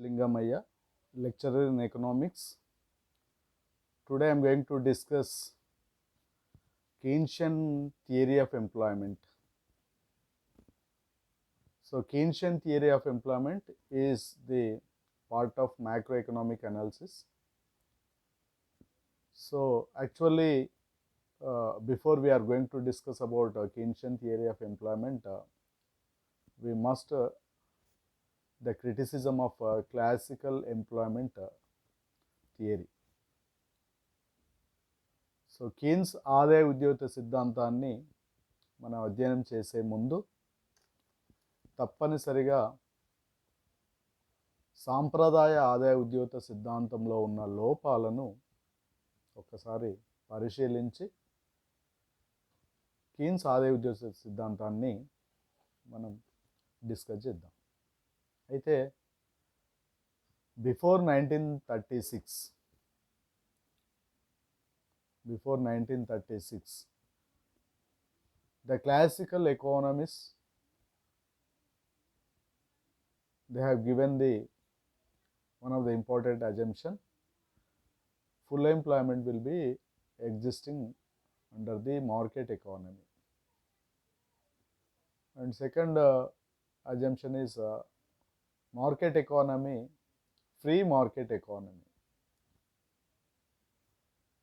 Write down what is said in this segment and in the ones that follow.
Lingamaya, lecturer in economics. Today I am going to discuss Keynesian theory of employment. So, Keynesian theory of employment is the part of macroeconomic analysis. So, actually, before we are going to discuss about Keynesian theory of employment, we must the criticism of classical employment theory. So Keynes ఆదాయ ఉద్యోగిత సిద్ధాంతాన్ని మనం అధ్యయనం చేసే ముందు తప్పనిసరిగా సాంప్రదాయ ఆదాయ ఉద్యోగిత సిద్ధాంతంలో ఉన్న లోపాలను ఒకసారి పరిశీలించి కీన్స్ ఆదాయ ఉద్యోగిత సిద్ధాంతాన్ని మనం డిస్కస్ చేద్దాం. అయితే before 1936, the classical economists, they have given one of the important assumption: full employment will be existing under the market economy. And second assumption is market economy, free market economy.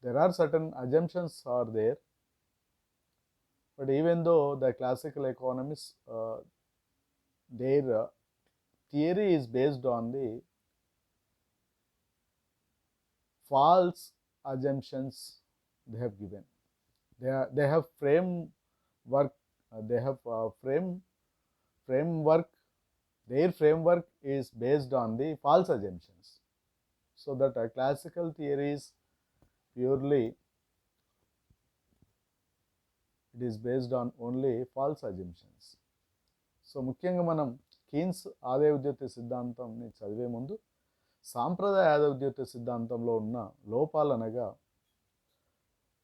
There are certain assumptions are there, but even though the classical economists, their theory is based on the false assumptions they have given. They have framework. Framework. Their framework is based on the false assumptions. So that classical theories purely, it is based on only false assumptions. So ముఖ్యంగా మనం Keynes ఆదాయ ఉద్యోగిత సిద్ధాంతాన్ని చదివే ముందు సాంప్రదాయ ఆదాయ ఉద్యోగిత సిద్ధాంతంలో ఉన్న లోపాలు అనగా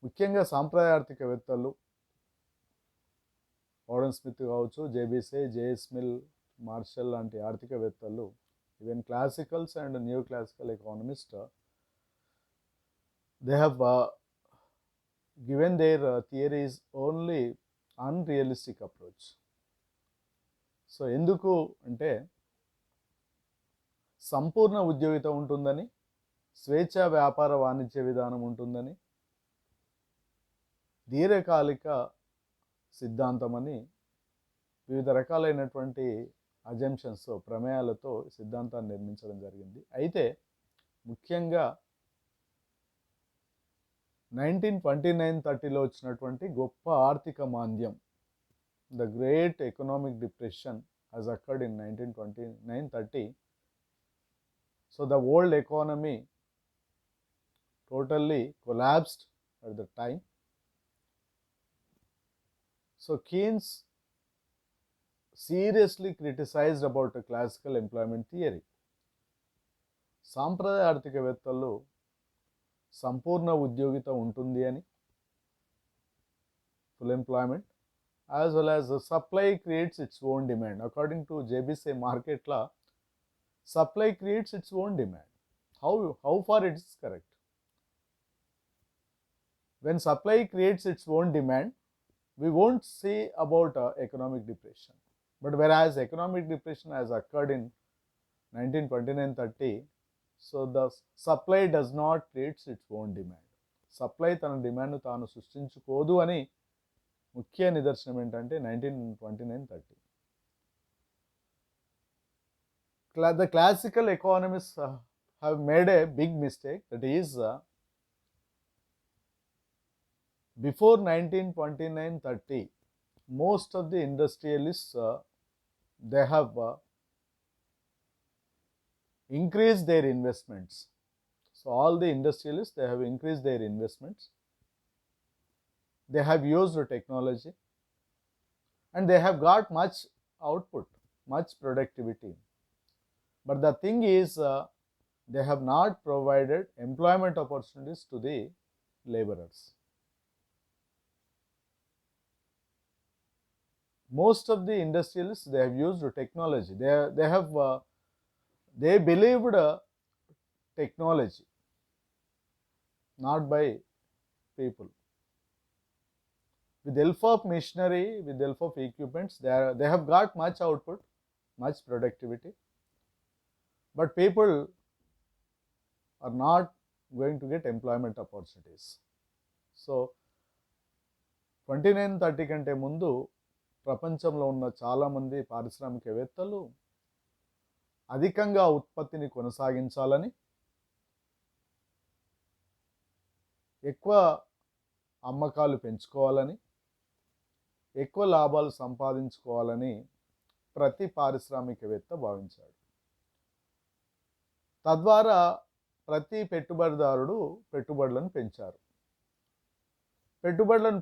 ముఖ్యంగా సాంప్రదాయ ఆర్థికవేత్తలు ఆడమ్ స్మిత్ కావచ్చు, జేబీసే, జేఎస్ మిల్, మార్షల్ లాంటి ఆర్థికవేత్తలు, even classicals and new classical economist, they have given their theories only unrealistic approach. So ఎందుకు అంటే సంపూర్ణ ఉద్యోగిత ఉంటుందని, స్వేచ్ఛా వ్యాపార వాణిజ్య విధానం ఉంటుందని, దీర్ఘకాలిక సిద్ధాంతం అని వివిధ రకాలైనటువంటి అజంప్షన్స్, ప్రమేయాలతో సిద్ధాంతాన్ని నిర్మించడం జరిగింది. అయితే ముఖ్యంగా 1929-30లో వచ్చినటువంటి గొప్ప ఆర్థిక మాంద్యం, the great economic depression has occurred in 1929-30. So the world economy totally collapsed at the time. So Keynes seriously criticized about a classical employment theory. సాంప్రదాయ ఆర్థికవేత్తలు సంపూర్ణ ఉద్యోగిత ఉంటుంది అని, full employment, as well as supply creates its own demand. According to JBC market law, supply creates its own demand. How far it is correct? When supply creates its own demand, we won't see about economic depression. But whereas economic depression has occurred in 1929-30, so the supply does not create its own demand. Supply తన డిమాండ్ను తాను సృష్టించుకోదు అని ముఖ్య నిదర్శనం ఏంటంటే 1929-30. The classical economists have made a big mistake, that is before 1929-30, most of the industrialists they have increased their investments. So all the industrialists, they have increased their investments, they have used technology, and they have got much output, much productivity. But the thing is, they have not provided employment opportunities to the laborers. Most of the industrialists, they have used technology. They have They believed technology, not by people. With the help of machinery, with the help of equipments, they have got much output, much productivity, but people are not going to get employment opportunities. So 2930 కంటే ముందు ప్రపంచంలో ఉన్న చాలామంది పారిశ్రామికవేత్తలు అధికంగా ఉత్పత్తిని కొనసాగించాలని, ఎక్కువ అమ్మకాలు పెంచుకోవాలని, ఎక్కువ లాభాలు సంపాదించుకోవాలని ప్రతి పారిశ్రామికవేత్త భావించాడు. తద్వారా ప్రతి పెట్టుబడిదారుడు పెట్టుబడులను పెంచారు. పెట్టుబడులను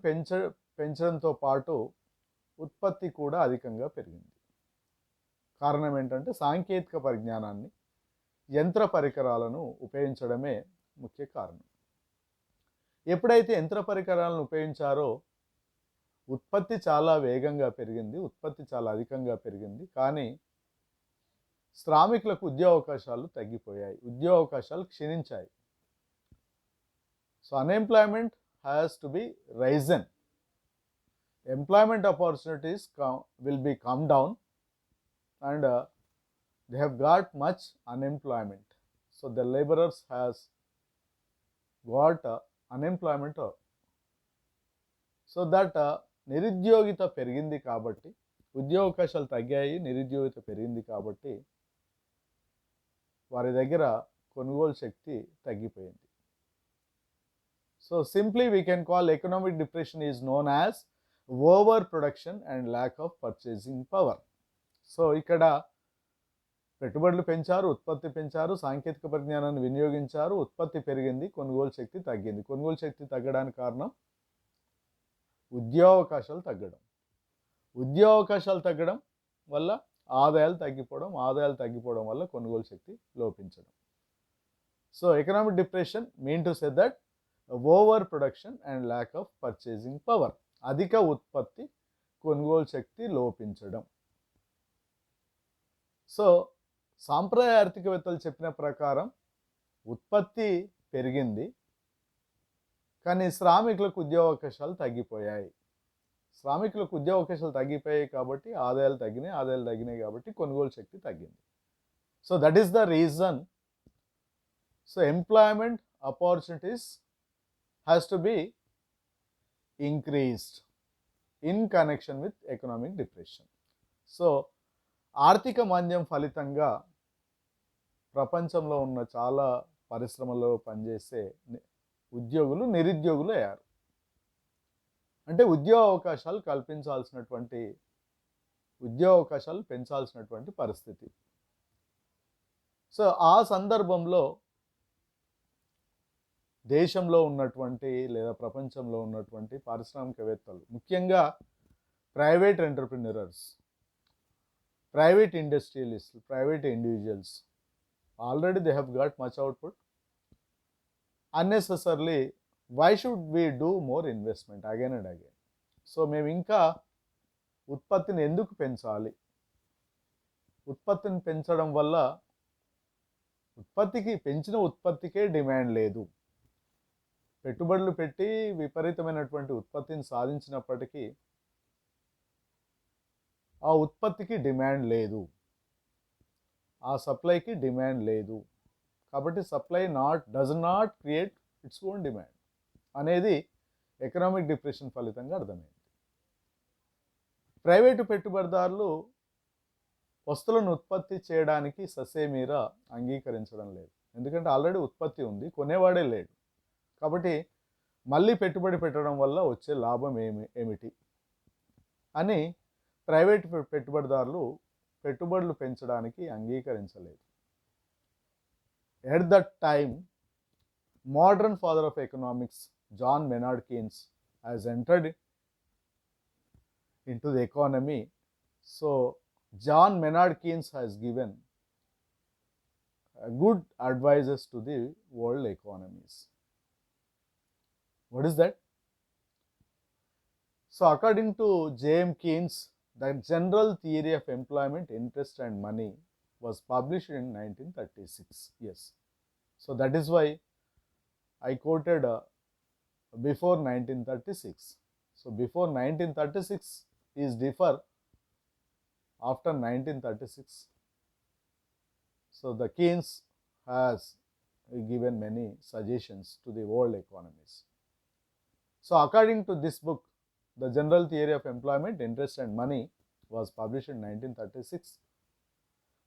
పెంచడంతో పాటు ఉత్పత్తి కూడా అధికంగా పెరిగింది. కారణం ఏంటంటే సాంకేతిక పరిజ్ఞానాన్ని, యంత్ర పరికరాలను ఉపయోగించడమే ముఖ్య కారణం. ఎప్పుడైతే యంత్ర పరికరాలను ఉపయోగించారో ఉత్పత్తి చాలా వేగంగా పెరిగింది, ఉత్పత్తి చాలా అధికంగా పెరిగింది. కానీ శ్రామికులకు ఉద్యోగ అవకాశాలు తగ్గిపోయాయి, ఉద్యోగ అవకాశాలు క్షీణించాయి. So unemployment has to be risen. Employment opportunities will be come down, and they have got much unemployment. So the laborers has got unemployment. So that నిరుద్యోగిత పెరిగింది కాబట్టి, ఉద్యోగ అవకాశాలు తగ్గాయి, నిరుద్యోగిత పెరిగింది కాబట్టి వారి దగ్గర కొనుగోలు శక్తి తగ్గిపోయింది. So simply we can call economic depression is known as over production and lack of purchasing power. So ఇక్కడ పెట్టుబడులు పెంచారు, ఉత్పత్తి పెంచారు, సాంకేతిక పరిజ్ఞానాన్ని వినియోగించారు, ఉత్పత్తి పెరిగింది, కొనుగోలు శక్తి తగ్గింది. కొనుగోలు శక్తి తగ్గడానికి కారణం ఉద్యోగావకాశాలు తగ్గడం. ఉద్యోగావకాశాలు తగ్గడం వల్ల ఆదాయాలు తగ్గిపోవడం వల్ల కొనుగోలు శక్తి లోపించడం. So economic depression mean to say that over production and lack of purchasing power. అధిక ఉత్పత్తి, కొనుగోలు శక్తి లోపించడం. సో సాంప్రదాయ ఆర్థికవేత్తలు చెప్పిన ప్రకారం ఉత్పత్తి పెరిగింది, కానీ శ్రామికులకు ఉద్యోగ అవకాశాలు తగ్గిపోయాయి. శ్రామికులకు ఉద్యోగ అవకాశాలు తగ్గిపోయాయి కాబట్టి ఆదాయాలు తగ్గినాయి కాబట్టి కొనుగోలు శక్తి తగ్గింది. So that is the reason. So employment opportunities has to B increased in connection with economic depression. So ఆర్థిక మాంద్యం ఫలితంగా ప్రపంచంలో ఉన్న చాలా పరిశ్రమల్లో పనిచేసే ఉద్యోగులు నిరుద్యోగులు అయ్యారు. అంటే ఉద్యోగ అవకాశాలు పెంచాల్సినటువంటి పరిస్థితి. సో ఆ సందర్భంలో దేశంలో ఉన్నటువంటి లేదా ప్రపంచంలో ఉన్నటువంటి పారిశ్రామికవేత్తలు, ముఖ్యంగా private entrepreneurs, private industrialist, private individuals, already they have got much output. Unnecessarily why should we do more investment again and again? So మేము ఇంకా ఉత్పత్తిని ఎందుకు పెంచాలి? ఉత్పత్తిని పెంచడం వల్ల పెంచిన ఉత్పత్తికే డిమాండ్ లేదు. పెట్టుబడులు పెట్టి విపరీతమైనటువంటి ఉత్పత్తిని సాధించినప్పటికీ ఆ ఉత్పత్తికి డిమాండ్ లేదు, ఆ సప్లైకి డిమాండ్ లేదు. కాబట్టి supply does not create its own demand అనేది ఎకనామిక్ డిప్రెషన్ ఫలితంగా అర్థమైంది. ప్రైవేటు పెట్టుబడిదారులు వస్తువులను ఉత్పత్తి చేయడానికి ససేమీరా అంగీకరించడం లేదు. ఎందుకంటే ఆల్రెడీ ఉత్పత్తి ఉంది, కొనేవాడే లేడు. కాబట్టి మళ్ళీ పెట్టుబడి పెట్టడం వల్ల వచ్చే లాభం ఏమిటి అని ప్రైవేట్ పెట్టుబడిదారులు పెట్టుబడులు పెంచడానికి అంగీకరించలేదు. At that time modern father of economics John Maynard Keynes has entered into the economy. So John Maynard Keynes has given good advices to the world economies. What is that? So according to J.M. Keynes, the general theory of employment, interest and money was published in 1936. Yes. So that is why I quoted before 1936. So before 1936 is differ after 1936. So the Keynes has given many suggestions to the world economies. So according to this book, The General Theory of Employment, Interest and Money was published in 1936.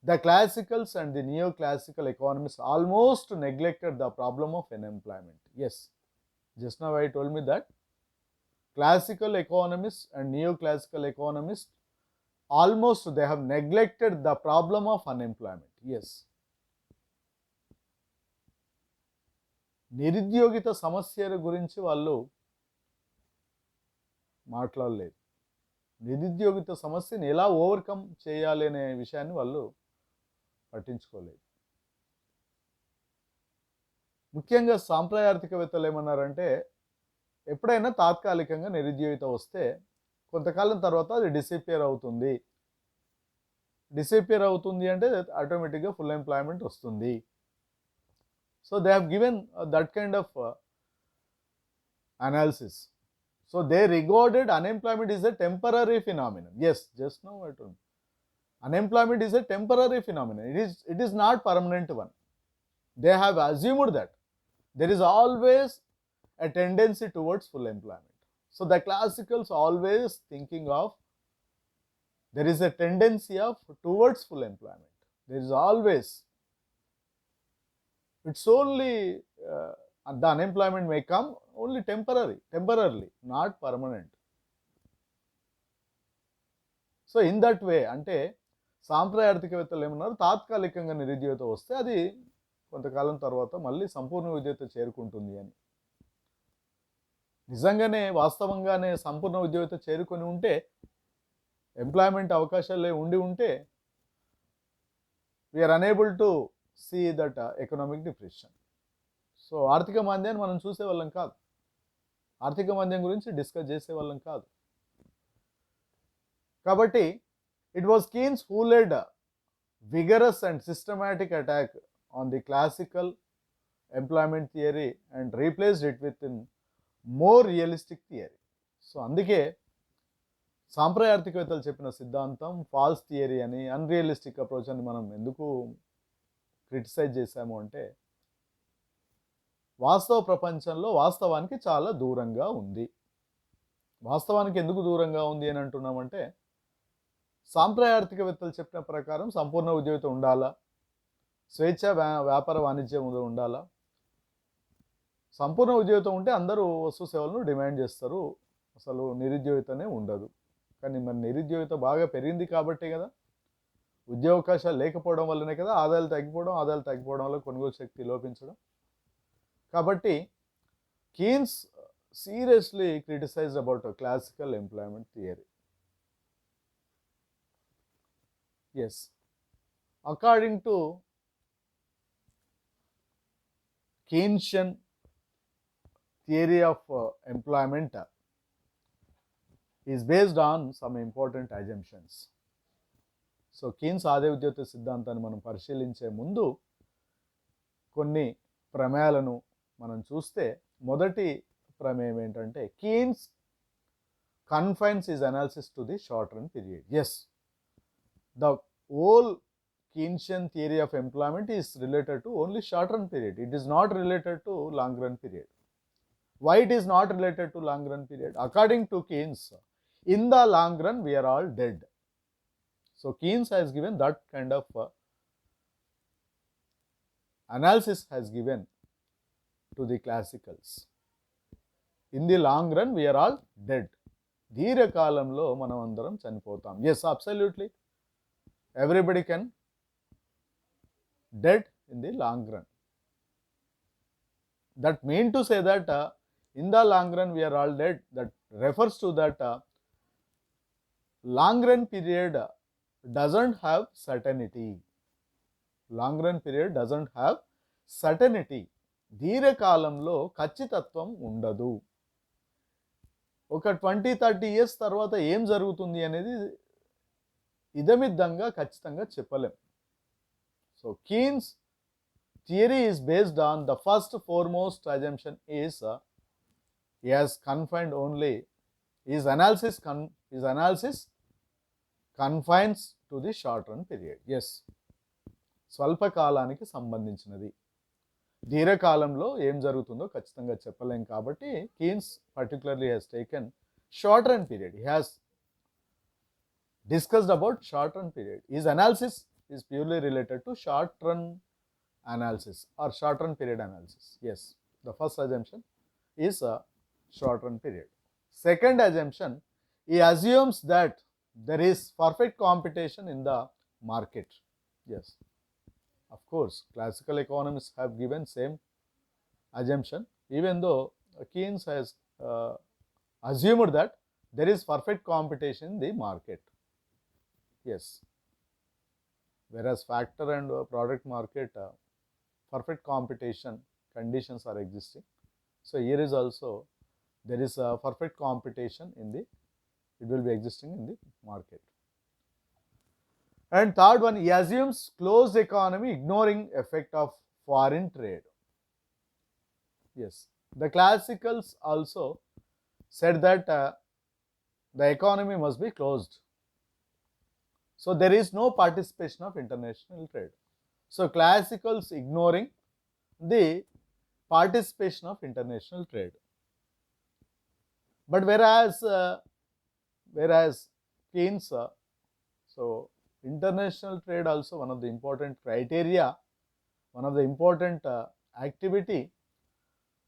The classicals and the neoclassical economists almost neglected the problem of unemployment. Yes, just now I told me that classical economists and neoclassical economists almost they have neglected the problem of unemployment. Yes. నిరుద్యోగిత సమస్యల గురించి వాళ్ళు మాట్లాడలేదు. నిరుద్యోగిత సమస్యను ఎలా overcome చేయాలి అనే విషయాన్ని వాళ్ళు పట్టించుకోలేదు. ముఖ్యంగా సాంప్రదాయ ఆర్థికవేత్తలు ఏమన్నారంటే ఎప్పుడైనా తాత్కాలికంగా నిరుద్యోగిత వస్తే కొంతకాలం తర్వాత అది డిసపియర్ అవుతుంది. డిసపియర్ అవుతుంది అంటే ఆటోమేటిక్గా ఫుల్ ఎంప్లాయ్మెంట్ వస్తుంది. So they have given that kind of analysis. So they regarded unemployment is a temporary phenomenon. Yes, just now I told you. Unemployment is a temporary phenomenon. It is not permanent one. They have assumed that there is always a tendency towards full employment. So the classicals always thinking of there is a tendency of towards full employment. There is always. It's only the unemployment may come only temporarily, not permanent. So in that way అంటే సాంప్రదాయ ఆర్థికవేత్తలు ఏమన్నారు, తాత్కాలికంగా నిరుద్యోగిత వస్తే అది కొంతకాలం తర్వాత మళ్ళీ సంపూర్ణ ఉద్యోగిత చేరుకుంటుంది అని. నిజంగానే వాస్తవంగానే సంపూర్ణ ఉద్యోగిత చేరుకొని ఉంటే, ఎంప్లాయ్మెంట్ అవకాశాలే ఉండి ఉంటే we are unable to see that economic depression. So ఆర్థిక మాంద్యాన్ని మనం చూసేవాళ్ళం కాదు, ఆర్థిక మాంద్యం గురించి డిస్కస్ చేసేవాళ్ళం కాదు. కాబట్టి it was Keynes who lead vigorous and systematic attack on the classical employment theory and replaced it with a more realistic theory. So అందుకే సాంప్రదాయ ఆర్థికవేత్తలు చెప్పిన సిద్ధాంతం ఫాల్స్ థియరీ అని, అన్రియలిస్టిక్ అప్రోచ్ అని మనం ఎందుకు క్రిటిసైజ్ చేశాము అంటే, వాస్తవ ప్రపంచంలో వాస్తవానికి చాలా దూరంగా ఉంది. వాస్తవానికి ఎందుకు దూరంగా ఉంది అని అంటున్నామంటే, సాంప్రదాయ ఆర్థికవేత్తలు చెప్పిన ప్రకారం సంపూర్ణ ఉద్యోగిత ఉండాలా, స్వేచ్ఛ వ్యాపార వాణిజ్యం ఉండాలా. సంపూర్ణ ఉద్యోగిత ఉంటే అందరూ వస్తు సేవలను డిమాండ్ చేస్తారు, అసలు నిరుద్యోగితనే ఉండదు. కానీ మరి నిరుద్యోగిత బాగా పెరిగింది కాబట్టే కదా, ఉద్యోగావకాశాలు లేకపోవడం వల్లనే కదా ఆదాయాలు తగ్గిపోవడం వల్ల కొనుగోలు శక్తి లోపించడం. కాబట్టి Keynes seriously criticised about classical employment theory. Yes, according to Keynesian theory of employment is based on some important assumptions. So Keynes ఆదాయ ఉద్యోగిత సిద్ధాంతాన్ని మనం పరిశీలించే ముందు కొన్ని ప్రమేయాలను మనం చూస్తే, మొదటి ప్రమేయం ఏంటంటే, Keynes confines his analysis to the short run period. Yes, the whole Keynesian theory of employment is related to only short run period. It is not related to long run period. Why it is not related to long run period? According to Keynes, in the long run we are all dead. So Keynes has given that kind of analysis has given to the classicals. In the long run we are all dead. దీర్ఘకాలంలో మనం అందరం చనిపోతాం. Yes, absolutely. Everybody can dead in the long run. That mean to say that in the long run we are all dead. That refers to that long run period doesn't have certainty. Long run period doesn't have certainty. దీర్ఘకాలంలో ఖచ్చితత్వం ఉండదు. ఒక 20-30 years తర్వాత ఏం జరుగుతుంది అనేది ఇదమిద్దంగా ఖచ్చితంగా చెప్పలేం. So Keynes theory is based on the first foremost assumption is he has confined only his analysis confines to the short run period. Yes, స్వల్పకాలానికి సంబంధించినది, దీర్ఘకాలంలో ఏం జరుగుతుందో ఖచ్చితంగా చెప్పలేం కాబట్టి Keynes particularly has taken short run period. He has discussed about short run period. His analysis is purely related to short run analysis or short run period analysis. Yes, the first assumption is a short run period. Second assumption, he assumes that there is perfect competition in the market. Yes, of course, classical economists have given same assumption, even though Keynes has assumed that there is perfect competition in the market. Yes, whereas factor and product market perfect competition conditions are existing. So here is also there is a perfect competition in the, it will be existing in the market. And third one, he assumes closed economy ignoring effect of foreign trade. Yes, the classicals also said that the economy must be closed. So there is no participation of international trade. So classicals ignoring the participation of international trade. But whereas Keynes, so international trade also one of the important criteria, one of the important activity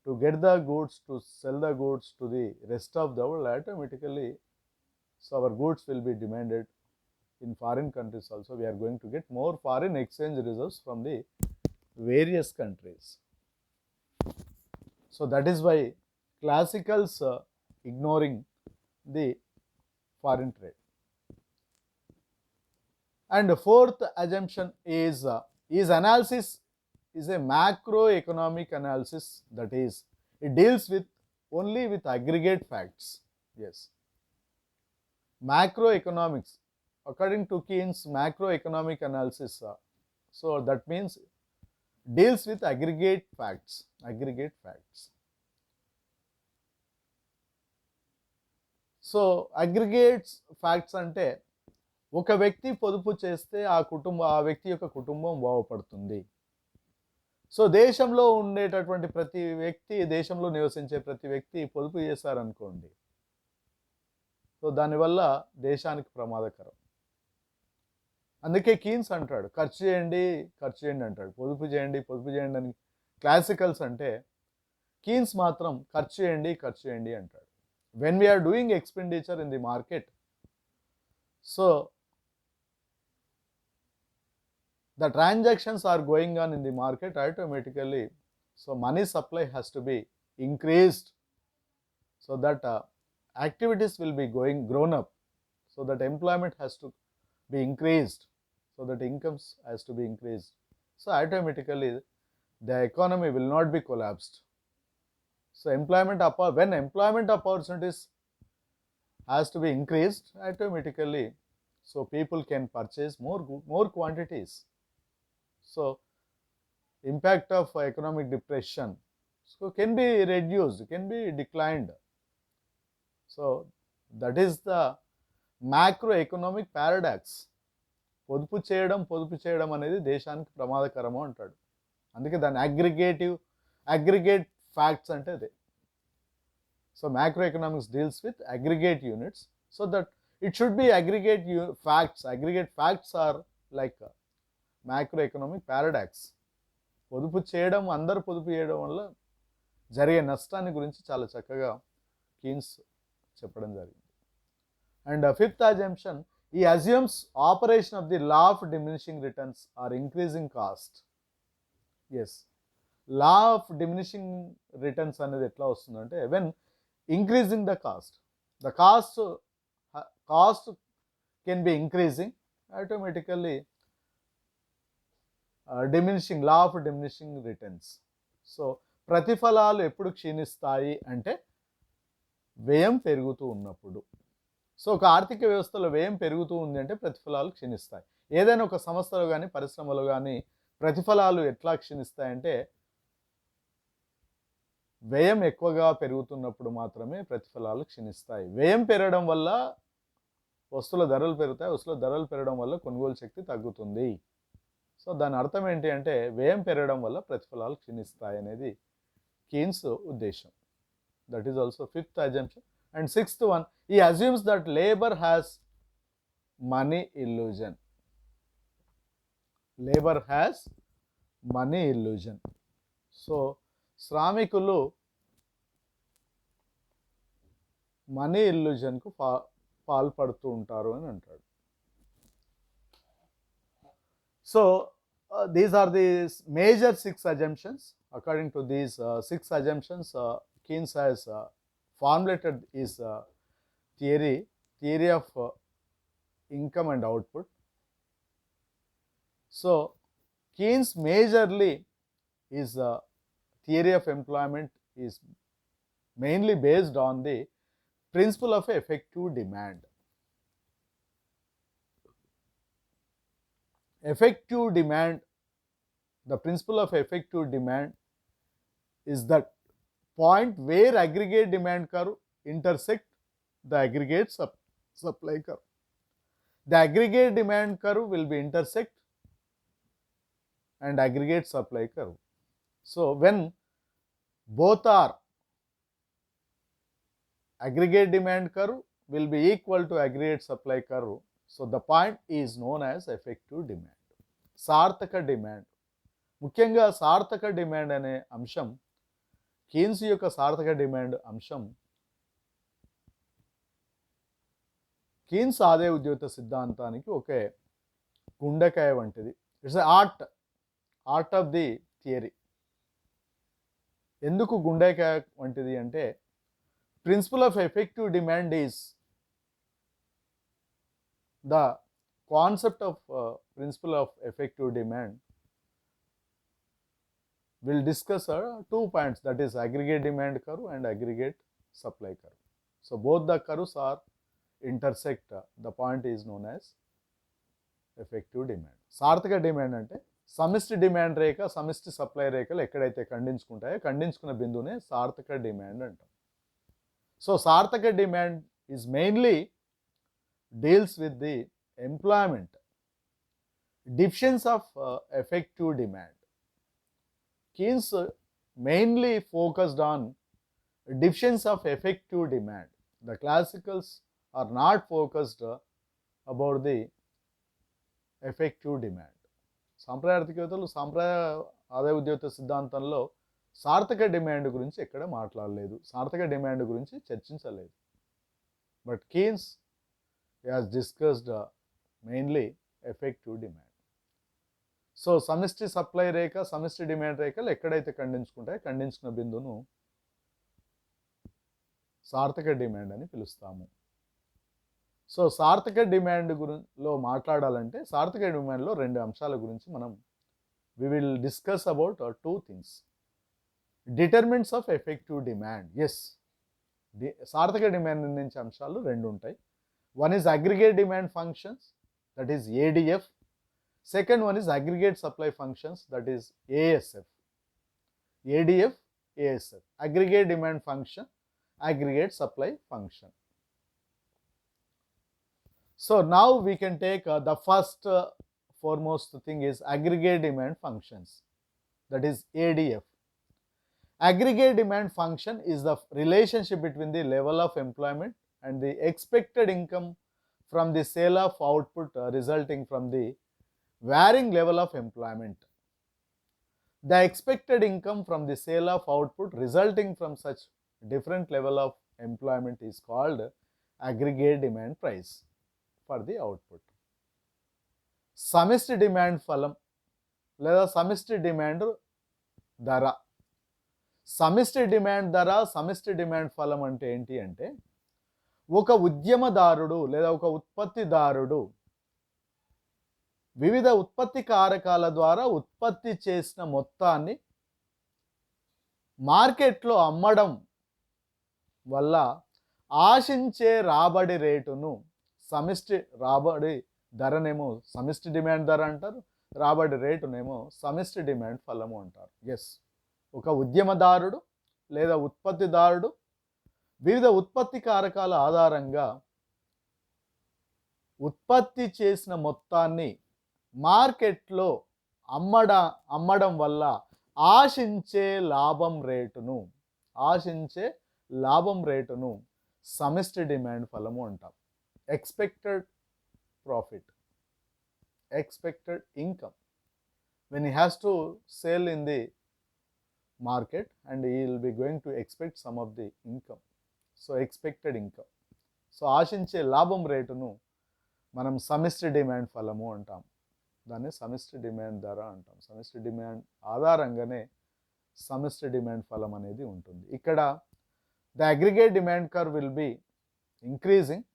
to get the goods, to sell the goods to the rest of the world, automatically so our goods will be demanded in foreign countries also. We are going to get more foreign exchange reserves from the various countries. So that is why classicals ignoring the foreign trade. And the fourth assumption is his analysis is a macroeconomic analysis, that is it deals with only with aggregate facts. Yes, macroeconomics, according to Keynes, macroeconomic analysis, so that means deals with aggregate facts. So aggregates facts ante ఒక వ్యక్తి పొదుపు చేస్తే ఆ వ్యక్తి యొక్క కుటుంబం బాగుపడుతుంది. So దేశంలో ఉండేటటువంటి ప్రతి వ్యక్తి, దేశంలో నివసించే ప్రతి వ్యక్తి పొదుపు చేశారనుకోండి, సో దానివల్ల దేశానికి ప్రమాదకరం. అందుకే కీన్స్ అంటాడు ఖర్చు చేయండి అంటాడు, పొదుపు చేయండి అని క్లాసికల్స్ అంటే, కీన్స్ మాత్రం ఖర్చు చేయండి అంటాడు. When we are doing expenditure in the market, so the transactions are going on in the market automatically, so money supply has to be increased, so that activities will be grown up, so that employment has to be increased, so that incomes has to be increased. So automatically the economy will not be collapsed. So when employment opportunities has to be increased, automatically so people can purchase more quantities. So impact of economic depression so can be reduced, can be declined. So that is the macroeconomic paradox. పొదుపు చేయడం అనేది దేశానికి ప్రమాదకరము అంటాడు. అందుకే దాని aggregate facts అంటే అదే. So macroeconomics deals with aggregate units, so that it should be aggregate facts. Aggregate facts are like macroeconomic paradox. అందరూ పొదుపు చేయడం వల్ల జరిగే నష్టాన్ని గురించి చాలా చక్కగా కీన్స్ చెప్పడం జరిగింది. అండ్ ఫిఫ్త్ అజంప్షన్, ఈ assumes operation of the law of diminishing returns or increasing cost. Yes, law of diminishing returns అనేది ఎట్లా వస్తుందంటే, when increasing the cost can be increasing, automatically diminishing, law of diminishing returns. So ప్రతిఫలాలు ఎప్పుడు క్షీణిస్తాయి అంటే వ్యయం పెరుగుతూ ఉన్నప్పుడు. సో ఒక ఆర్థిక వ్యవస్థలో వ్యయం పెరుగుతూ ఉంది అంటే ప్రతిఫలాలు క్షీణిస్తాయి. ఏదైనా ఒక సంస్థలో కానీ పరిశ్రమలో కానీ ప్రతిఫలాలు ఎట్లా క్షీణిస్తాయంటే వ్యయం ఎక్కువగా పెరుగుతున్నప్పుడు మాత్రమే ప్రతిఫలాలు క్షీణిస్తాయి. వ్యయం పెరగడం వల్ల వస్తువుల ధరలు పెరుగుతాయి, వస్తువుల ధరలు పెరగడం వల్ల కొనుగోలు శక్తి తగ్గుతుంది. సో దాని అర్థం ఏంటి అంటే వ్యయం పెరగడం వల్ల ప్రతిఫలాలు క్షీణిస్తాయి అనేది కీన్స్ ఉద్దేశం. That is also fifth assumption. And sixth one, he assumes that labor has money illusion. Labor has money illusion. So శ్రామికులు మనీ ఇల్యూజన్కు పాల్పడుతూ ఉంటారు అని అంటాడు. So these are the major 6 assumptions. According to these 6 assumptions, Keynes has formulated his theory of income and output. So Keynes majorly his theory of employment is mainly based on the principle of effective demand. Effective demand, the principle of effective demand is that point where aggregate demand curve intersect the aggregate supply curve. The aggregate demand curve will be intersect and aggregate supply curve. So when both are, aggregate demand curve will be equal to aggregate supply curve. So the point is known as effective demand. సార్థక demand, ముఖ్యంగా సార్థక demand అనే అంశం, Keynes యొక్క సార్థక demand అంశం Keynes ఆదాయ ఉద్యోగ సిద్ధాంతానికి ఒకే గుండెకాయ వంటిది. It's heart of the theory. ఎందుకు గుండెకాయ వంటిది అంటే principle of effective demand is the concept of principle of effective demand will discuss 2 points, that is aggregate demand curve and aggregate supply curve. So both the curves are intersect, the point is known as effective demand. సార్థక demand అంటే సమిష్టి demand రేఖ సమిష్టి supply రేఖలు ఎక్కడైతే ఖండించుకుంటాయో ఖండించుకున్న బిందువునే సార్థక డిమాండ్ అంటాం. సో సార్థక demand is mainly deals with the employment, deficiency of effective demand. Keynes mainly focused on deficiency of effective demand. The classicals are not focused about the effective demand. సాంప్రదాయ ఆర్థికవేత్తలు సాంప్రదాయ ఆదాయ ఉద్యోగ సిద్ధాంతంలో సార్థక డిమాండ్ గురించి ఎక్కడ మాట్లాడలేదు, సార్థక డిమాండ్ గురించి చర్చించలేదు. But Keynes has discussed mainly effective demand. సో సమిష్టి సప్లై రేఖ సమిష్టి డిమాండ్ రేఖలు ఎక్కడైతే ఖండించుకుంటాయో ఖండించుకున్న బిందును సార్థక డిమాండ్ అని పిలుస్తాము. సో సార్థక డిమాండ్ గురిలో మాట్లాడాలంటే సార్థక డిమాండ్లో 2 అంశాల గురించి మనం we will discuss about 2 things. Determinants of effective demand. Yes, సార్థక డిమాండ్ నిర్ణయించే అంశాలు 2 ఉంటాయి. One is aggregate demand functions, that is ADF. Second one is aggregate supply functions, that is ASF. ADF, ASF. Aggregate demand function, aggregate supply function. So now we can take the first foremost thing is aggregate demand functions, that is ADF. Aggregate demand function is the relationship between the level of employment and the expected income from the sale of output resulting from the varying level of employment. The expected income from the sale of output resulting from such different level of employment is called aggregate demand price for the output. సమిష్టి demand ఫలం లేదా సమిష్టి demand ధర. సమిష్టి demand ధర సమిష్టి demand ఫలం అంటే ఏంటి అంటే ఒక ఉద్యమదారుడు లేదా ఒక ఉత్పత్తిదారుడు వివిధ ఉత్పత్తి కారకాల ద్వారా ఉత్పత్తి చేసిన మొత్తాన్ని మార్కెట్లో అమ్మడం వల్ల ఆశించే రాబడి రేటును సమిష్టి రాబడి ధరనేమో సమిష్టి డిమాండ్ ధర అంటారు, రాబడి రేటునేమో సమిష్టి డిమాండ్ ఫలము అంటారు. ఎస్, ఒక ఉద్యమదారుడు లేదా ఉత్పత్తిదారుడు వివిధ ఉత్పత్తి కారకాల ఆధారంగా ఉత్పత్తి చేసిన మొత్తాన్ని మార్కెట్లో అమ్మడం వల్ల ఆశించే లాభం రేటును సమిష్టి డిమాండ్ ఫలము అంటాం. Expected profit, expected income. When he has to sell in the market and he will be going to expect some of the income. So expected income. So ఆశించే లాభం రేటును మనం సమిష్టి డిమాండ్ ఫలము అంటాం. దాన్ని సమిష్టి డిమాండ్ ధర అంటాం. సమిష్టి డిమాండ్ ఆధారంగానే సమిష్టి డిమాండ్ ఫలం అనేది ఉంటుంది. ఇక్కడ the aggregate demand curve will be increasing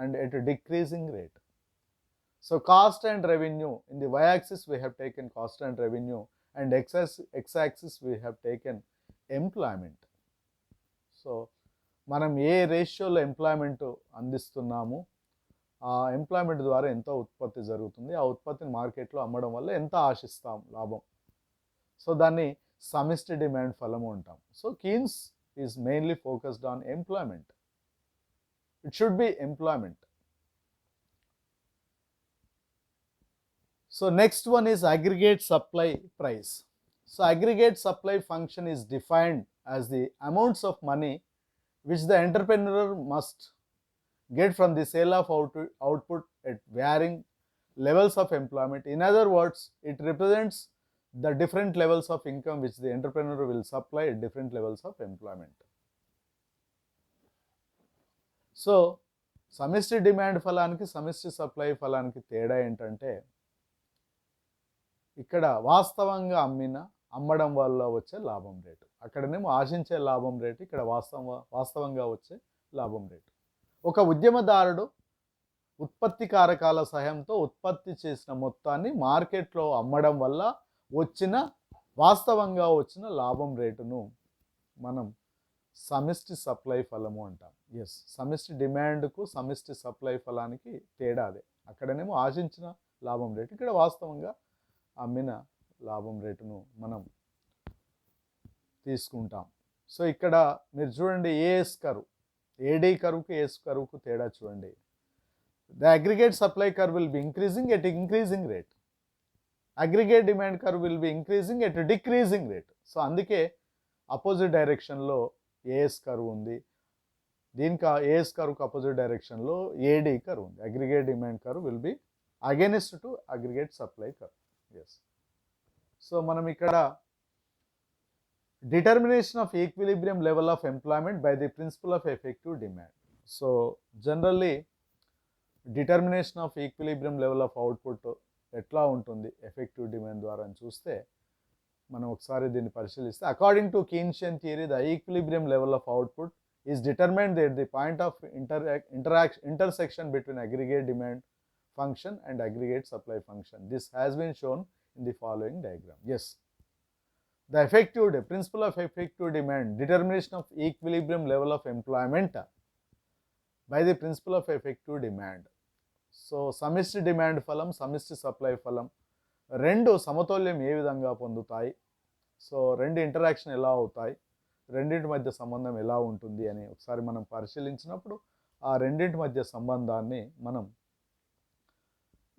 and at a decreasing rate. So cost and revenue, in the y-axis we have taken cost and revenue, and x-axis we have taken employment. So మనం ఏ రేషియోలో employment అందిస్తున్నాము, ఆ employment ద్వారా ఎంత ఉత్పత్తి జరుగుతుంది, ఆ ఉత్పత్తిని మార్కెట్లో అమ్మడం వల్ల ఎంత ఆశిస్తాం లాభం. సో దాన్ని సమిష్టి డిమాండ్ ఫలము అంటాం. So Keynes is mainly focused on employment. It should be employment. So next one is aggregate supply price. So aggregate supply function is defined as the amounts of money which the entrepreneur must get from the sale of output at varying levels of employment. In other words, it represents the different levels of income which the entrepreneur will supply at different levels of employment. So సమిష్టి demand ఫలానికి సమిష్టి supply ఫలానికి తేడా ఏంటంటే, ఇక్కడ వాస్తవంగా అమ్మడం వల్ల వచ్చే లాభం రేటు, అక్కడనేమో ఆశించే లాభం రేటు, ఇక్కడ వాస్తవంగా వచ్చే లాభం రేటు. ఒక ఉద్యమదారుడు ఉత్పత్తి కారకాల సహాయంతో ఉత్పత్తి చేసిన మొత్తాన్ని మార్కెట్లో అమ్మడం వల్ల వాస్తవంగా వచ్చిన లాభం రేటును మనం సమిష్టి సప్లై ఫలము అంటాం. ఎస్, సమిష్టి డిమాండ్కు సమిష్టి సప్లై ఫలానికి తేడా అదే. అక్కడనేమో ఆశించిన లాభం రేటు, ఇక్కడ వాస్తవంగా అమ్మిన లాభం రేటును మనం తీసుకుంటాం. సో ఇక్కడ మీరు చూడండి, ఏఎస్ కర్వ్, ఏడి కర్వ్కు ఏఎస్ కర్వ్కు తేడా చూడండి. The aggregate supply curve will be increasing at increasing rate. Aggregate demand curve will be increasing at decreasing rate. So అందుకే అపోజిట్ డైరెక్షన్లో ఏఎస్ కర్వ్ ఉంది. దీనికి ఏఎస్ కర్వ్కి అపోజిట్ డైరెక్షన్లో ఏడి కర్వ్ ఉంది. Aggregate demand curve will be against to aggregate supply curve. Yes, so మనం ఇక్కడ determination of equilibrium level of employment by the principle of effective demand. So generally determination of equilibrium level of output ఎట్లా ఉంటుంది effective demand ద్వారా అని చూస్తే, మనం ఒకసారి దీన్ని పరిశీలిస్తే, according to Keynesian theory the equilibrium level of output is determined at the point of intersection between aggregate demand function and aggregate supply function. This has been shown in the following diagram. Yes, the principle of effective demand, determination of equilibrium level of employment by the principle of effective demand. So సమిష్టి demand ఫలం, సమిష్టి supply ఫలం రెండు సమతుల్యం ఏ విధంగా పొందుతాయి, so రెండు interaction ఎలా అవుతాయి, రెండింటి మధ్య సంబంధం ఎలా ఉంటుంది అని ఒకసారి మనం పరిశీలించినప్పుడు ఆ రెండింటి మధ్య సంబంధాన్ని మనం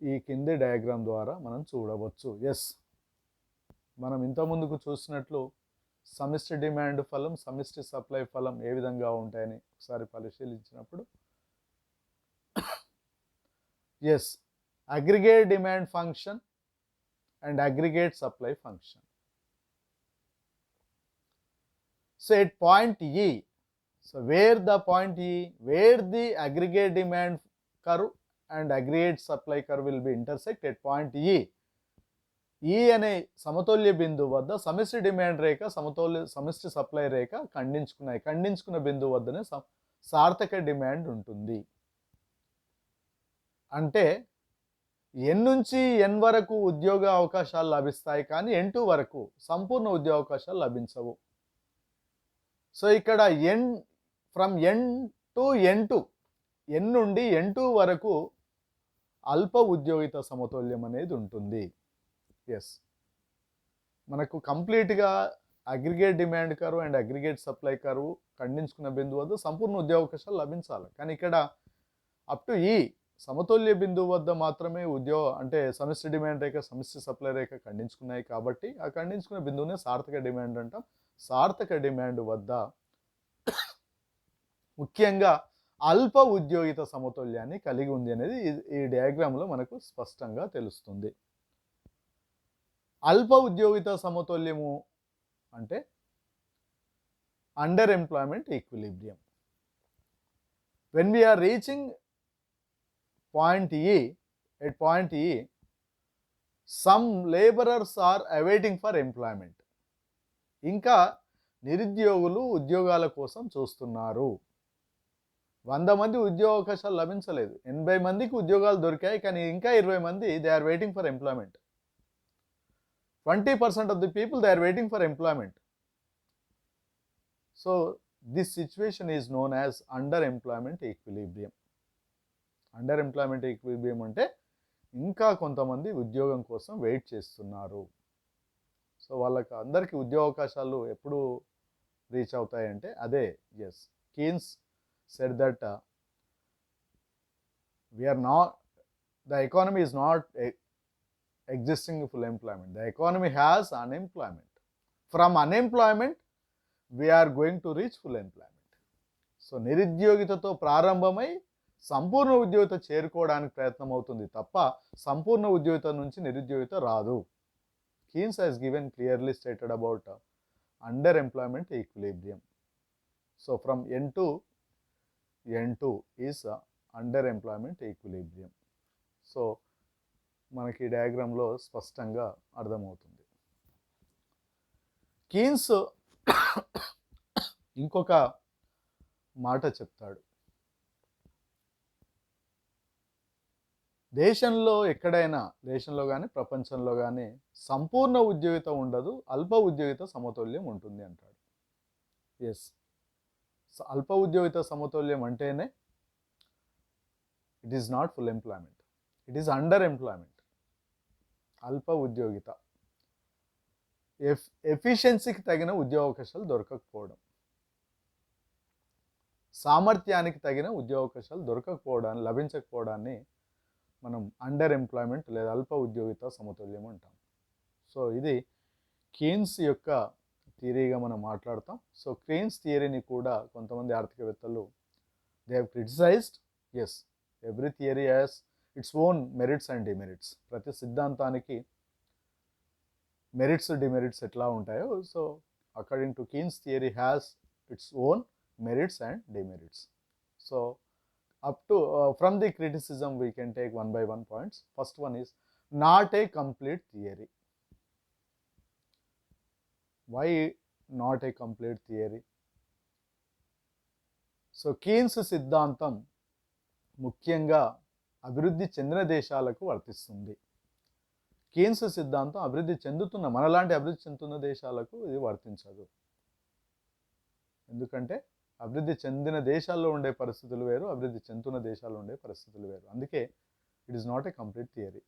ఈ కింది డయాగ్రామ్ ద్వారా మనం చూడవచ్చు. ఎస్, మనం ఇంతకుముందుకు చూసినట్లు సమిష్టి డిమాండ్ ఫలం, సమిష్టి సప్లై ఫలం ఏ విధంగా ఉంటాయని ఒకసారి పరిశీలించినప్పుడు, yes, aggregate demand function and aggregate supply function. So at point E, so where the point E, where the aggregate demand curve and aggregate supply curve will be intersect at point E. E అనే సమతుల్య బిందువు వద్ద సమిష్టి demand రేఖ సమిష్టి supply రేఖ ఖండించుకున్న బిందువు వద్దనే సార్థక demand ఉంటుంది. అంటే ఎన్ నుంచి ఎన్ వరకు ఉద్యోగ అవకాశాలు లభిస్తాయి, కానీ N2 వరకు సంపూర్ణ ఉద్యోగ అవకాశాలు లభించవు. సో ఇక్కడ from N to N2, N నుండి N2 వరకు అల్ప ఉద్యోగిత సమతుల్యం అనేది ఉంటుంది. ఎస్, మనకు కంప్లీట్గా aggregate demand curve and aggregate supply curve ఖండించుకున్న బిందువు వద్ద సంపూర్ణ ఉద్యోగావకాశాలు లభించాలి. కానీ ఇక్కడ అప్ టు ఈ సమతుల్య బిందువు వద్ద మాత్రమే అంటే సమిష్టి డిమాండ్ రేఖ సమిష్టి సప్లై రేఖ ఖండించుకున్నాయి కాబట్టి ఆ ఖండించుకున్న బిందువునే సార్థక డిమాండ్ అంటాం. సార్థక డిమాండ్ వద్ద ముఖ్యంగా అల్ప ఉద్యోగిత సమతుల్యాన్ని కలిగి ఉంది అనేది ఈ డయాగ్రామ్లో మనకు స్పష్టంగా తెలుస్తుంది. అల్ప ఉద్యోగిత సమతుల్యము అంటే under employment equilibrium. When we are reaching point E, at point E, some laborers are awaiting for employment. ఇంకా నిరుద్యోగులు ఉద్యోగాల కోసం చూస్తున్నారు. 100 మంది ఉద్యోగావకాశాలు లభించలేదు, 80 మందికి ఉద్యోగాలు దొరికాయి, కానీ ఇంకా 20 మంది they are waiting for employment. 20% of the people they are waiting for employment. So this situation is known as underemployment equilibrium. Underemployment equilibrium అంటే ఇంకా కొంతమంది ఉద్యోగం కోసం వెయిట్ చేస్తున్నారు. సో వాళ్ళకి అందరికీ ఉద్యోగ అవకాశాలు ఎప్పుడు రీచ్ అవుతాయంటే అదే. Yes, Keynes said that the economy is not existing full employment. The economy has unemployment. From unemployment, we are going to reach full employment. So, నిరుద్యోగితతో ప్రారంభమై సంపూర్ణ ఉద్యోగిత చేరుకోవడానికి ప్రయత్నం అవుతుంది తప్ప సంపూర్ణ ఉద్యోగిత నుంచి నిరుద్యోగిత రాదు. Keynes has given clearly stated about underemployment equilibrium. So, from N to N2 is underemployment equilibrium. So మనకి డయాగ్రామ్లో స్పష్టంగా అర్థమవుతుంది. కీన్స్ ఇంకొక మాట చెప్తాడు. దేశంలో ఎక్కడైనా, దేశంలో కానీ ప్రపంచంలో కానీ సంపూర్ణ ఉద్యోగిత ఉండదు, అల్ప ఉద్యోగిత సమతుల్యం ఉంటుంది అంటాడు. ఎస్, అల్ప ఉద్యోగిత సమతుల్యం అంటేనే it is not full employment, it is under employment. అల్ప ఉద్యోగిత ఎఫిషియన్సీకి తగిన ఉద్యోగావకాశాలు దొరకకపోవడం, సామర్థ్యానికి తగిన ఉద్యోగావకాశాలు దొరకకపోవడాన్ని, లభించకపోవడాన్ని మనం అండర్ ఎంప్లాయ్మెంట్ లేదా అల్ప ఉద్యోగిత సమతుల్యం అంటాం. సో ఇది కీన్స్ యొక్క థియరీగా మనం మాట్లాడతాం. సో కీన్స్ థియరీని కూడా కొంతమంది ఆర్థికవేత్తలు they have criticised. Yes, every theory has its own merits and demerits. ప్రతి సిద్ధాంతానికి మెరిట్స్ డిమెరిట్స్ ఎట్లా ఉంటాయో, so according to Keynes theory has its own merits and demerits. So up to from the criticism we can take one by one points. First one is not a complete theory. Why not a complete theory? So Keynes సిద్ధాంతం ముఖ్యంగా అభివృద్ధి చెందిన దేశాలకు వర్తిస్తుంది. Keynes సిద్ధాంతం అభివృద్ధి చెందుతున్న, మనలాంటి అభివృద్ధి చెందుతున్న దేశాలకు ఇది వర్తించదు. ఎందుకంటే అభివృద్ధి చెందిన దేశాల్లో ఉండే పరిస్థితులు వేరు, అభివృద్ధి చెందుతున్న దేశాల్లో ఉండే పరిస్థితులు వేరు. అందుకే it is not a complete theory.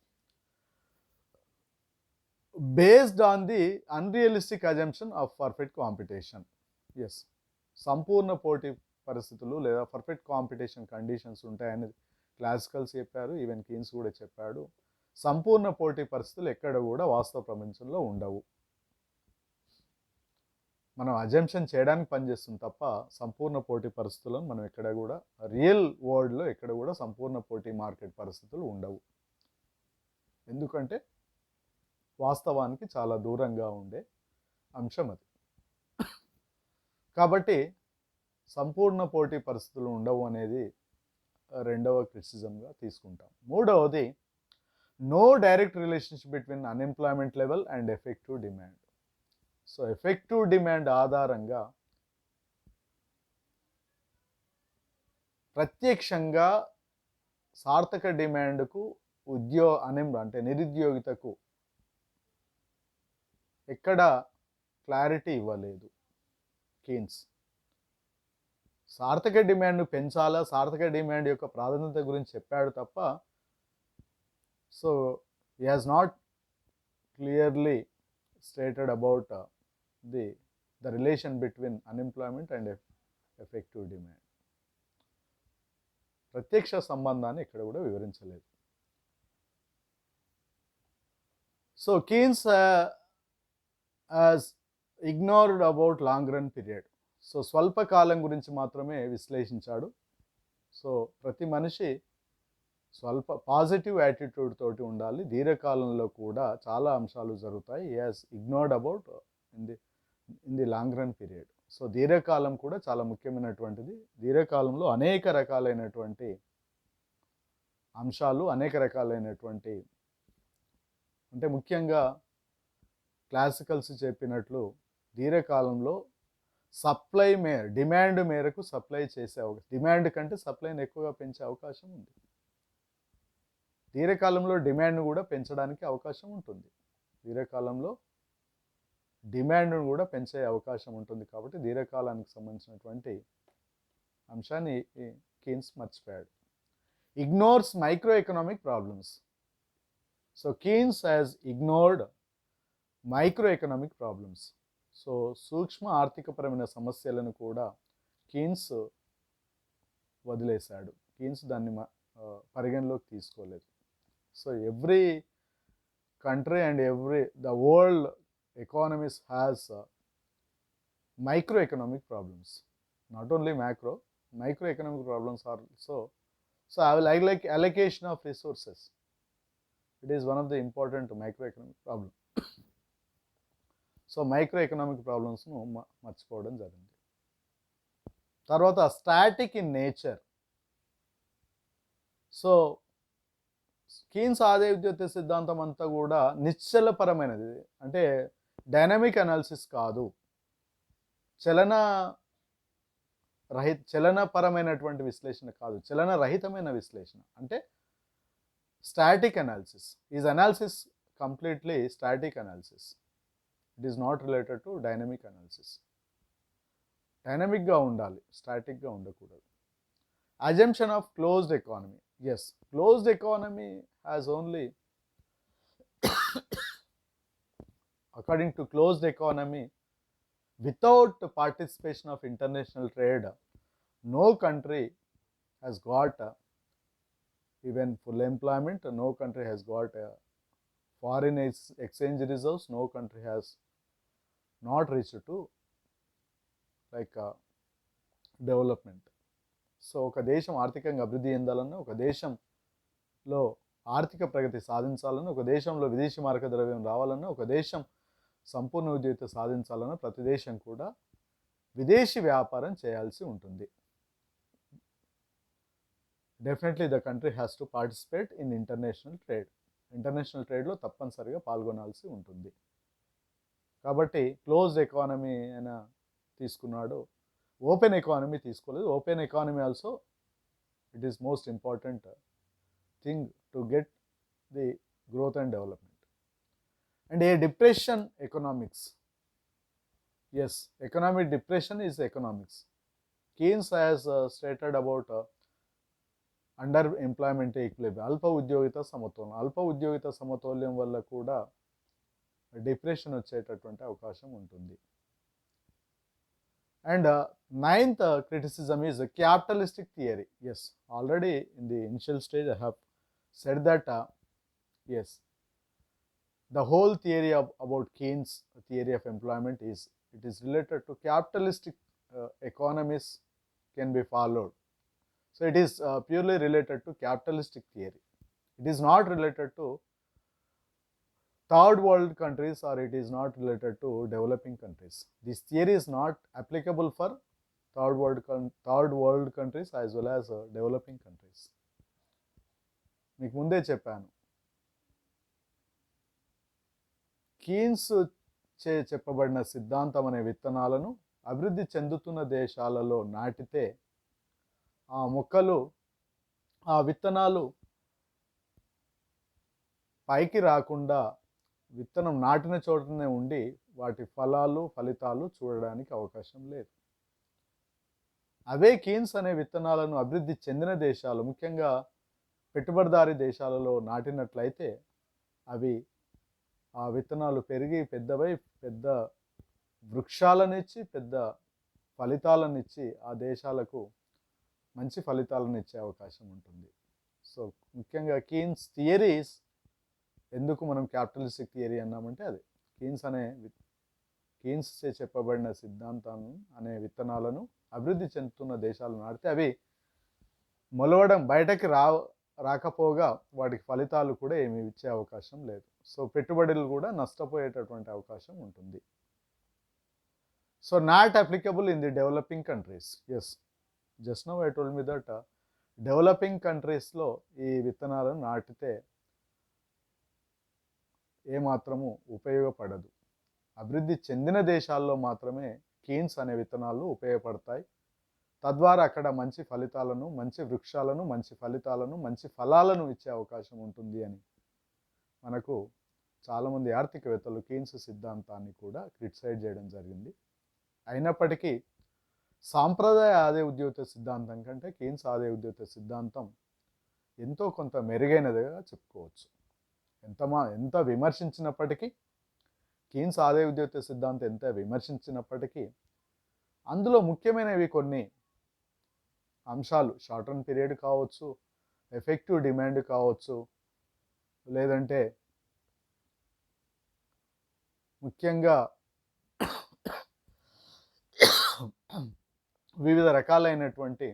Based on the unrealistic assumption of perfect competition. Yes, సంపూర్ణ పోటీ పరిస్థితులు లేదా పర్ఫెక్ట్ కాంపిటీషన్ కండిషన్స్ ఉంటాయని క్లాసికల్స్ చెప్పారు, ఈవెన్ కీన్స్ కూడా చెప్పాడు. సంపూర్ణ పోటీ పరిస్థితులు ఎక్కడ కూడా వాస్తవ ప్రపంచంలో ఉండవు. మనం అజంప్షన్ చేయడానికి పనిచేస్తుంది తప్ప సంపూర్ణ పోటీ పరిస్థితులను మనం ఎక్కడ కూడా, రియల్ వరల్డ్లో ఎక్కడ కూడా సంపూర్ణ పోటీ మార్కెట్ పరిస్థితులు ఉండవు. ఎందుకంటే వాస్తవానికి చాలా దూరంగా ఉండే అంశం అది. కాబట్టి సంపూర్ణ పోటీ పరిస్థితులు ఉండవు అనేది రెండవ క్రిటిసిజంగా తీసుకుంటాం. మూడవది, no direct relationship between unemployment level and effective demand. So effective demand ఆధారంగా ప్రత్యక్షంగా సార్థక డిమాండ్కు అంటే నిరుద్యోగితకు ఎక్కడ క్లారిటీ ఇవ్వలేదు కీన్స్. సార్థక డిమాండ్ను పెంచాలా, సార్థక డిమాండ్ యొక్క ప్రాధాన్యత గురించి చెప్పాడు తప్ప So he has not clearly stated about the relation between unemployment and effective demand. ప్రత్యక్ష సంబంధాన్ని ఇక్కడ కూడా వివరించలేదు. So Keynes has ignored about long run period. So స్వల్పకాలం గురించి మాత్రమే విశ్లేషించాడు. సో ప్రతి మనిషి పాజిటివ్ యాటిట్యూడ్ తోటి ఉండాలి. దీర్ఘకాలంలో కూడా చాలా అంశాలు జరుగుతాయి. He has ignored about in the long run period. So దీర్ఘకాలం కూడా చాలా ముఖ్యమైనటువంటిది. దీర్ఘకాలంలో అనేక రకాలైనటువంటి అంశాలు, అనేక రకాలైనటువంటి, అంటే ముఖ్యంగా క్లాసికల్స్ చెప్పినట్లు దీర్ఘకాలంలో డిమాండ్ మేరకు సప్లై చేసే డిమాండ్ కంటే సప్లైని ఎక్కువగా పెంచే అవకాశం ఉంది. దీర్ఘకాలంలో డిమాండ్ను కూడా పెంచడానికి అవకాశం ఉంటుంది. దీర్ఘకాలంలో డిమాండ్ను కూడా పెంచే అవకాశం ఉంటుంది. కాబట్టి దీర్ఘకాలానికి సంబంధించినటువంటి అంశాన్ని కీన్స్ మర్చిపోయాడు. Ignores micro economic problems. So Keynes has ignored micro economic problems. So సూక్ష్మ ఆర్థికపరమైన సమస్యలను కూడా కీన్స్ వదిలేశాడు. కీన్స్ దాన్ని పరిగణలోకి తీసుకోలేదు. So every country and the world economies has microeconomic problems, not only microeconomic problems are also. So I will like allocation of resources. It is one of the important microeconomic problem. So microeconomic ప్రాబ్లమ్స్ను మర్చిపోవడం జరిగింది. తర్వాత static in nature. So Keynes ఆదాయ ఉద్యోగ సిద్ధాంతం అంతా కూడా నిశ్చలపరమైనది, అంటే డైనమిక్ అనాలిసిస్ కాదు, చలనపరమైనటువంటి విశ్లేషణ కాదు, చలనరహితమైన విశ్లేషణ. అంటే static analysis is analysis completely static analysis. It is not related to dynamic analysis. డైనమిక్గా ఉండాలి, స్టాటిక్గా ఉండకూడదు. Assumption of closed economy. Yes, closed economy has only according to closed economy, without participation of international trade, no country has got even full employment, no country has got foreign exchange reserves, no country has not reached to like development. So ఒక దేశం ఆర్థికంగా అభివృద్ధి చెందాలన్నా, ఒక దేశంలో ఆర్థిక ప్రగతి సాధించాలన్నా, ఒక దేశంలో విదేశీ మారక ద్రవ్యం రావాలన్నా, ఒక దేశం సంపూర్ణ ఉద్యోగిత సాధించాలన్నా ప్రతి దేశం కూడా విదేశీ వ్యాపారం చేయాల్సి ఉంటుంది. Definitely the country has to participate in international trade. International ట్రేడ్లో తప్పనిసరిగా పాల్గొనాల్సి ఉంటుంది. కాబట్టి క్లోజ్డ్ ఎకానమీ అయినా తీసుకున్నాడు, ఓపెన్ ఎకానమీ తీసుకోలేదు. Open economy also it is most important thing to get the growth and development. And a depression economics. Yes, economic depression is economics. Keynes has stated about underemployment equilibrium, అల్ప ఉద్యోగిత సమతౌల్యం. అల్ప ఉద్యోగిత సమతౌల్యం వల్ల కూడా depression వచ్చేటటువంటి అవకాశం ఉంటుంది. And ninth criticism is a capitalistic theory. Yes, already in the initial stage I have said that yes, the whole theory about Keynes' theory of employment is related to capitalistic economies can be followed. So it is purely related to capitalistic theory. It is not related to third world countries, or it is not related to developing countries. This theory is not applicable for third world countries as well as developing countries. మీకు ముందే చెప్పాను, Keynes చెప్పబడిన సిద్ధాంతం అనే విత్తనాలను అభివృద్ధి చెందుతున్న దేశాలలో నాటితే ఆ మొక్కలు, ఆ విత్తనాలు పైకి రాకుండా విత్తనం నాటిన చోటనే ఉండి వాటి ఫలితాలు చూడడానికి అవకాశం లేదు. అవే కీన్స్ అనే విత్తనాలను అభివృద్ధి చెందిన దేశాలు, ముఖ్యంగా పెట్టుబడిదారీ దేశాలలో నాటినట్లయితే అవి ఆ విత్తనాలు పెరిగి పెద్దవై పెద్ద వృక్షాలనిచ్చి పెద్ద ఫలితాలనిచ్చి ఆ దేశాలకు మంచి ఫలితాలను ఇచ్చే అవకాశం ఉంటుంది. సో ముఖ్యంగా కీన్స్ థియరీస్ ఎందుకు మనం క్యాపిటలిస్టిక్ థియరీ అన్నామంటే అది కీన్స్ చెప్పబడిన సిద్ధాంతాలను అనే విత్తనాలను అభివృద్ధి చెందుతున్న దేశాలు నాటితే అవి మొలవడం బయటకి రాకపోగా వాటికి ఫలితాలు కూడా ఏమి ఇచ్చే అవకాశం లేదు. సో పెట్టుబడులు కూడా నష్టపోయేటటువంటి అవకాశం ఉంటుంది. So not applicable in the developing countries. Yes, just now I told me that developing కంట్రీస్లో ఈ విత్తనాలను నాటితే ఏమాత్రము ఉపయోగపడదు. అభివృద్ధి చెందిన దేశాల్లో మాత్రమే కీన్స్ అనే విత్తనాలు ఉపయోగపడతాయి. తద్వారా అక్కడ మంచి ఫలితాలను, మంచి వృక్షాలను, మంచి ఫలితాలను, మంచి ఫలాలను ఇచ్చే అవకాశం ఉంటుంది అని మనకు చాలామంది ఆర్థికవేత్తలు కీన్స్ సిద్ధాంతాన్ని కూడా క్రిటిసైజ్ చేయడం జరిగింది. అయినప్పటికీ సాంప్రదాయ ఆదాయ ఉద్యోగ సిద్ధాంతం కంటే కీన్స్ ఆదాయ ఉద్యోగ సిద్ధాంతం ఎంతో కొంత మెరుగైనదిగా చెప్పుకోవచ్చు. ఎంత విమర్శించినప్పటికీ కీన్స్ ఆదాయ ఉద్యోగ సిద్ధాంతం ఎంత విమర్శించినప్పటికీ అందులో ముఖ్యమైనవి కొన్ని అంశాలు షార్ట్ రన్ పీరియడ్ కావచ్చు, ఎఫెక్టివ్ డిమాండ్ కావచ్చు, లేదంటే ముఖ్యంగా వివిధ రకాలైనటువంటి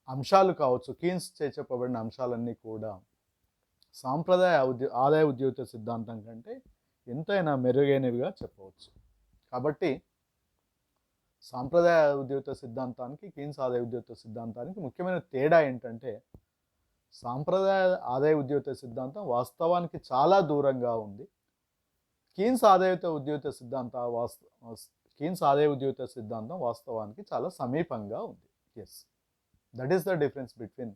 అంశాలు కావచ్చు. కీన్స్ చెప్పబడిన అంశాలన్నీ కూడా సాంప్రదాయ ఆదాయ ఉద్యోగ సిద్ధాంతం కంటే ఎంతైనా మెరుగైనవిగా చెప్పవచ్చు. కాబట్టి సాంప్రదాయ ఉద్యోగ సిద్ధాంతానికి కీన్స్ ఆదాయ ఉద్యోగ సిద్ధాంతానికి ముఖ్యమైన తేడా ఏంటంటే సాంప్రదాయ ఆదాయ ఉద్యోగ సిద్ధాంతం వాస్తవానికి చాలా దూరంగా ఉంది. కీన్స్ ఆదాయ ఉద్యోగ సిద్ధాంతం వాస్తవానికి చాలా సమీపంగా ఉంది. Yes, that is the difference between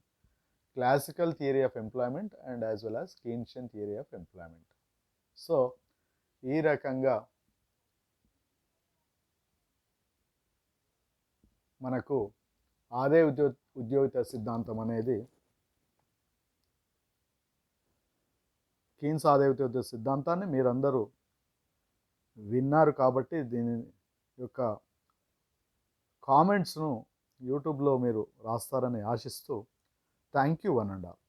classical theory of employment and as well as Keynesian theory of employment. So ఈ రకంగా మనకు ఆదాయ ఉద్యోగిత సిద్ధాంతం అనేది కీన్స్ ఆదాయ ఉద్యోగిత సిద్ధాంతాన్ని మీరందరూ విన్నారు కాబట్టి దీని యొక్క కామెంట్స్ను యూట్యూబ్లో మీరు రాస్తారని ఆశిస్తూ thank you one and all.